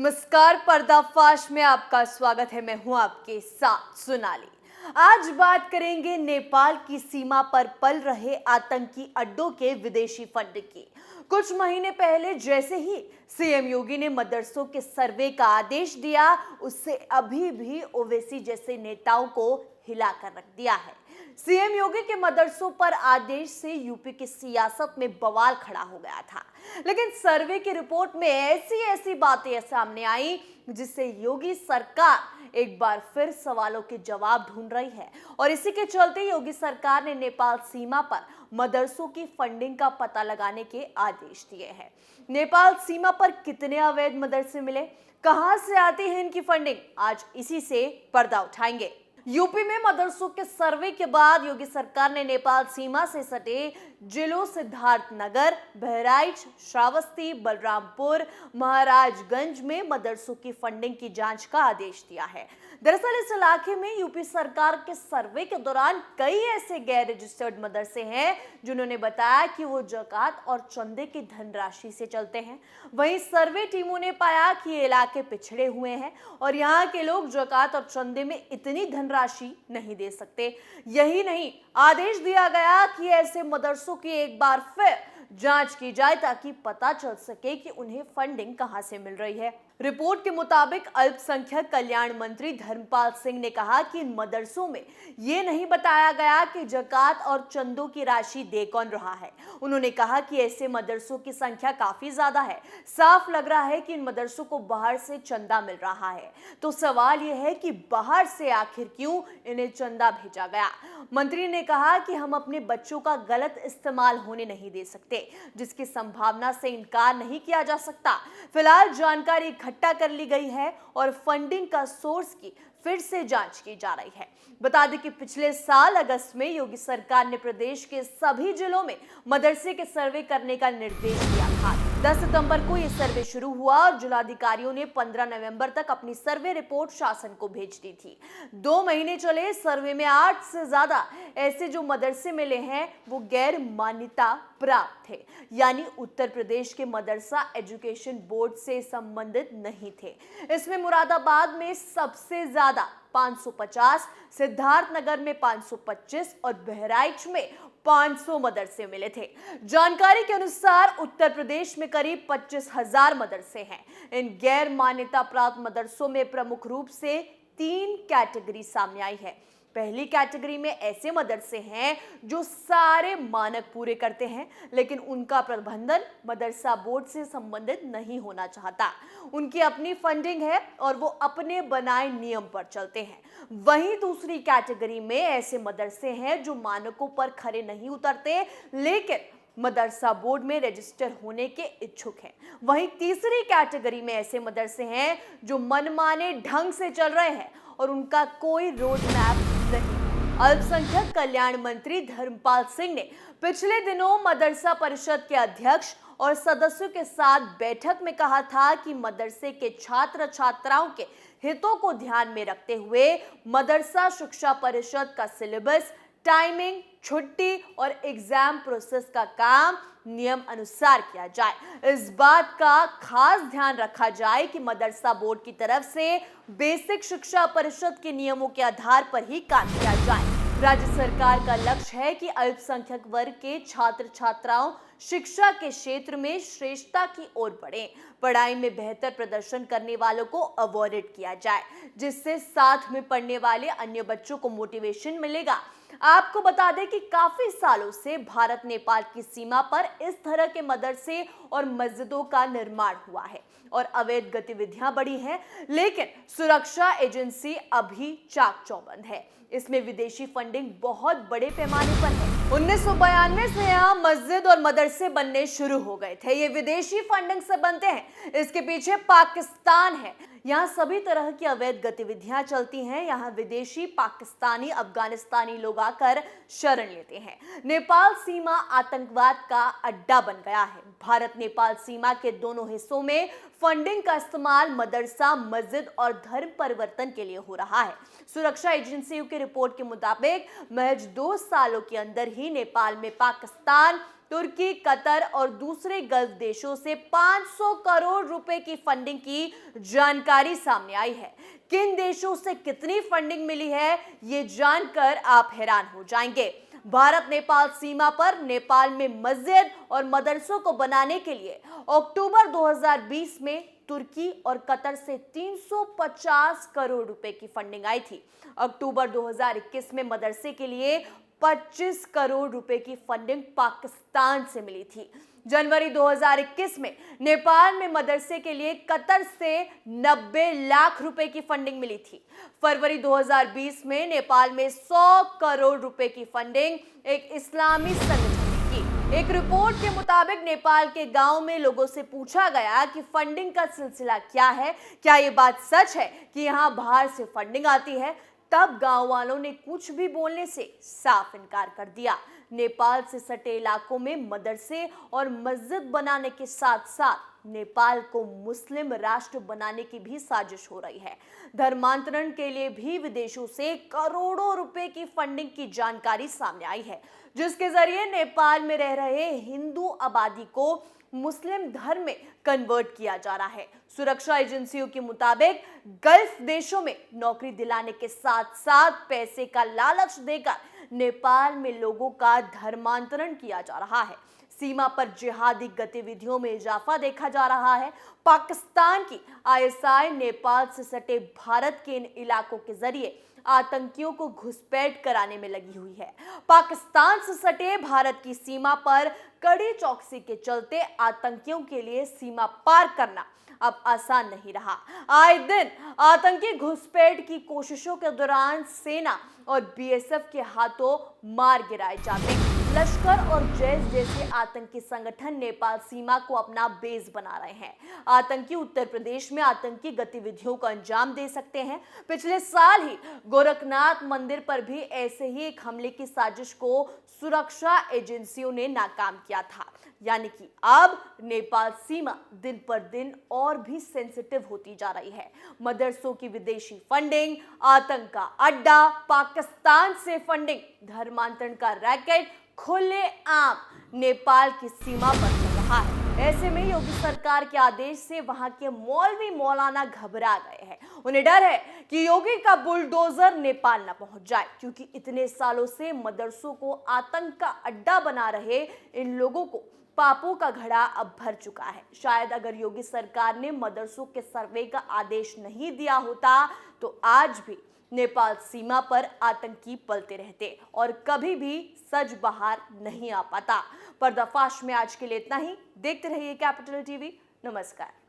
नमस्कार, पर्दाफाश में आपका स्वागत है। मैं हूं आपके साथ सोनाली। आज बात करेंगे नेपाल की सीमा पर पल रहे आतंकी अड्डों के विदेशी फंड की। कुछ महीने पहले जैसे ही सीएम योगी ने मदरसों के सर्वे का आदेश दिया, उससे अभी भी ओवैसी जैसे नेताओं को हिलाकर रख दिया है। सीएम योगी के मदरसों पर आदेश से यूपी की सियासत में बवाल खड़ा हो गया था, लेकिन सर्वे की रिपोर्ट में ऐसी ऐसी बातें सामने आई जिससे योगी सरकार एक बार फिर सवालों के जवाब ढूंढ रही है। और इसी के चलते योगी सरकार ने नेपाल सीमा पर मदरसों की फंडिंग का पता लगाने के आदेश दिए हैं। नेपाल सीमा पर कितने अवैध मदरसे मिले, कहां से आती है इनकी फंडिंग, आज इसी से पर्दा उठाएंगे। यूपी में मदरसों के सर्वे के बाद योगी सरकार ने नेपाल सीमा से सटे जिलों सिद्धार्थनगर, बहराइच, श्रावस्ती, बलरामपुर, महाराजगंज में मदरसों की फंडिंग की जांच का आदेश दिया है। दरअसल इस इलाके में यूपी सरकार के सर्वे के दौरान कई ऐसे गैर रजिस्टर्ड मदरसे हैं जिन्होंने बताया कि वो ज़कात और चंदे की धनराशि से चलते हैं। वहीं सर्वे टीमों ने पाया कि ये इलाके पिछड़े हुए हैं और यहाँ के लोग ज़कात और चंदे में इतनी धनराशि नहीं दे सकते। यही नहीं, आदेश दिया गया कि ऐसे मदरसों की एक बार फिर जांच की जाए ताकि पता चल सके कि उन्हें फंडिंग कहां से मिल रही है। रिपोर्ट के मुताबिक अल्पसंख्यक कल्याण मंत्री धर्मपाल सिंह ने कहा कि इन मदरसों में ये नहीं बताया गया कि ज़कात और चंदों की राशि दे कौन रहा है। उन्होंने कहा कि ऐसे मदरसों की संख्या काफी ज्यादा है। साफ लग रहा है कि इन मदरसों को बाहर से चंदा मिल रहा है। तो सवाल यह है कि बाहर से आखिर क्यों इन्हें चंदा भेजा गया। मंत्री ने कहा कि हम अपने बच्चों का गलत इस्तेमाल होने नहीं दे सकते, जिसकी संभावना से इनकार नहीं किया जा सकता। फिलहाल जानकारी इकट्ठा कर ली गई है और फंडिंग का सोर्स की फिर से जांच की जा रही है। बता दें कि पिछले साल अगस्त में योगी सरकार ने प्रदेश के सभी जिलों में मदरसे के सर्वे करने का निर्देश दिया था। 10 सितंबर को यह सर्वे शुरू हुआ और जिलाधिकारियों ने 15 नवंबर तक अपनी सर्वे रिपोर्ट शासन को भेज दी थी। 2 महीने चले सर्वे में 8 से ज्यादा ऐसे जो मदरसे मिले हैं वो गैर मान्यता प्राप्त थे, यानी उत्तर प्रदेश के मदरसा एजुकेशन बोर्ड से संबंधित नहीं थे। इसमें मुरादाबाद में सबसे ज्यादा 550, सिद्धार्थनगर में 525 और बहराइच में 500 मदरसे मिले थे। जानकारी के अनुसार उत्तर प्रदेश में करीब 25,000 मदरसे हैं। इन गैर मान्यता प्राप्त मदरसों में प्रमुख रूप से 3 कैटेगरी सामने आई है। पहली कैटेगरी में ऐसे मदरसे हैं जो सारे मानक पूरे करते हैं, लेकिन उनका प्रबंधन मदरसा बोर्ड से संबंधित नहीं होना चाहता। उनकी अपनी फंडिंग है और वो अपने बनाए नियम पर चलते हैं। वहीं दूसरी कैटेगरी में ऐसे मदरसे हैं जो मानकों पर खरे नहीं उतरते, लेकिन मदरसा बोर्ड में रजिस्टर होने के इच्छुक हैं। वहीं तीसरी कैटेगरी में ऐसे मदरसे हैं जो मनमाने ढंग से चल रहे हैं और उनका कोई रोड मैप नहीं। अल्पसंख्यक कल्याण मंत्री धर्मपाल सिंह ने पिछले दिनों मदरसा परिषद के अध्यक्ष और सदस्यों के साथ बैठक में कहा था कि मदरसे के छात्र छात्राओं के हितों को ध्यान में रखते हुए मदरसा शिक्षा परिषद का सिलेबस, टाइमिंग, छुट्टी और एग्जाम प्रोसेस का काम नियम अनुसार किया जाए। इस बात का खास ध्यान रखा जाए कि मदरसा बोर्ड की तरफ से बेसिक शिक्षा परिषद के नियमों के आधार पर ही काम किया जाए। राज्य सरकार का लक्ष्य है कि अल्पसंख्यक वर्ग के छात्र छात्राओं शिक्षा के क्षेत्र में श्रेष्ठता की ओर बढ़े। पढ़ाई में बेहतर प्रदर्शन करने वालों को अवॉर्डेड किया जाए, जिससे साथ में पढ़ने वाले अन्य बच्चों को मोटिवेशन मिलेगा। आपको बता दें कि काफी सालों से भारत नेपाल की सीमा पर इस तरह के मदरसे और मस्जिदों का निर्माण हुआ है और अवैध गतिविधियां बढ़ी हैं, लेकिन सुरक्षा एजेंसी अभी चाक चौबंद है। इसमें विदेशी फंडिंग बहुत बड़े पैमाने पर है। 1992 से यहाँ मस्जिद और मदरसे बनने शुरू हो गए थे। ये विदेशी फंडिंग से बनते हैं। इसके पीछे पाकिस्तान है। यहाँ सभी तरह की अवैध गतिविधियां चलती हैं। यहाँ विदेशी, पाकिस्तानी, अफगानिस्तानी लोग आकर शरण लेते हैं। नेपाल सीमा आतंकवाद का अड्डा बन गया है। भारत नेपाल सीमा के दोनों हिस्सों में फंडिंग का इस्तेमाल मदरसा, मस्जिद और धर्म परिवर्तन के लिए हो रहा है। सुरक्षा एजेंसियों की रिपोर्ट के मुताबिक महज 2 सालों के अंदर ही नेपाल में पाकिस्तान, तुर्की, कतर और दूसरे गल्फ देशों से 500 करोड़ रुपए की फंडिंग की जानकारी सामने आई है। किन देशों से कितनी फंडिंग मिली है, ये जानकर आप हैरान हो जाएंगे। भारत नेपाल सीमा पर नेपाल में मस्जिद और मदरसों को बनाने के लिए अक्टूबर 2020 में तुर्की और कतर से 350 करोड़ रुपए की फंडिंग आई थी। अक्टूबर 2021 में मदरसे के लिए 25 करोड़ रुपए की फंडिंग पाकिस्तान से मिली थी। जनवरी 2021 में नेपाल में मदरसे के लिए कतर से 90 लाख रुपए की फंडिंग मिली थी। फरवरी 2020 में नेपाल में 100 करोड़ रुपए की फंडिंग एक इस्लामी संगठन ने की। एक रिपोर्ट के मुताबिक नेपाल के गांव में लोगों से पूछा गया कि फंडिंग का सिलसिला क्या है, क्या ये बात सच है कि यहां बाहर से फंडिंग आती है। तब गांव वालों ने कुछ भी बोलने से साफ इनकार कर दिया। नेपाल से सटे इलाकों में मदरसे और मस्जिद बनाने के साथ साथ नेपाल को मुस्लिम राष्ट्र बनाने की भी साजिश हो रही है। धर्मांतरण के लिए भी विदेशों से करोड़ों रुपए की फंडिंग की जानकारी सामने आई है, जिसके जरिए नेपाल में रह रहे हिंदू आबादी को मुस्लिम धर्म में कन्वर्ट किया जा रहा है। सुरक्षा एजेंसियों के मुताबिक गल्फ देशों में नौकरी दिलाने के साथ साथ पैसे का लालच देकर नेपाल में लोगों का धर्मांतरण किया जा रहा है। सीमा पर जिहादी गतिविधियों में इजाफा देखा जा रहा है। पाकिस्तान की आईएसआई नेपाल से सटे भारत के इन इलाकों के जरिए आतंकियों को घुसपैठ कराने में लगी हुई है। पाकिस्तान से सटे भारत की सीमा पर कड़ी चौकसी के चलते आतंकियों के लिए सीमा पार करना अब आसान नहीं रहा। आए दिन आतंकी घुसपैठ की कोशिशों के दौरान सेना और बीएसएफ के हाथों मार गिराए जाते हैं। लश्कर और जैश जैसे आतंकी संगठन नेपाल सीमा को अपना बेस बना रहे हैं। आतंकी उत्तर प्रदेश में आतंकी गतिविधियों को अंजाम दे सकते हैं। पिछले साल ही गोरखनाथ मंदिर पर भी ऐसे ही एक हमले की साजिश को सुरक्षा एजेंसियों ने नाकाम किया था। यानी कि अब नेपाल सीमा दिन पर दिन और भी सेंसिटिव होती जा रही है। मदरसों की विदेशी फंडिंग, आतंक का अड्डा, पाकिस्तान से फंडिंग, धर्मांतरण का रैकेट खुलेआम नेपाल की सीमा पर चल रहा है। ऐसे में योगी सरकार के आदेश से वहां के मौलवी मौलाना घबरा गए हैं। उन्हें डर है कि योगी का बुलडोजर नेपाल न पहुंच जाए, क्योंकि इतने सालों से मदरसों को आतंक का अड्डा बना रहे इन लोगों को पापों का घड़ा अब भर चुका है। शायद अगर योगी सरकार ने मदरसों के सर्वे का आदेश नहीं दिया होता तो आज भी नेपाल सीमा पर आतंकी पलते रहते और कभी भी सच बाहर नहीं आ पाता। पर्दाफाश में आज के लिए इतना ही। देखते रहिए कैपिटल टीवी। नमस्कार।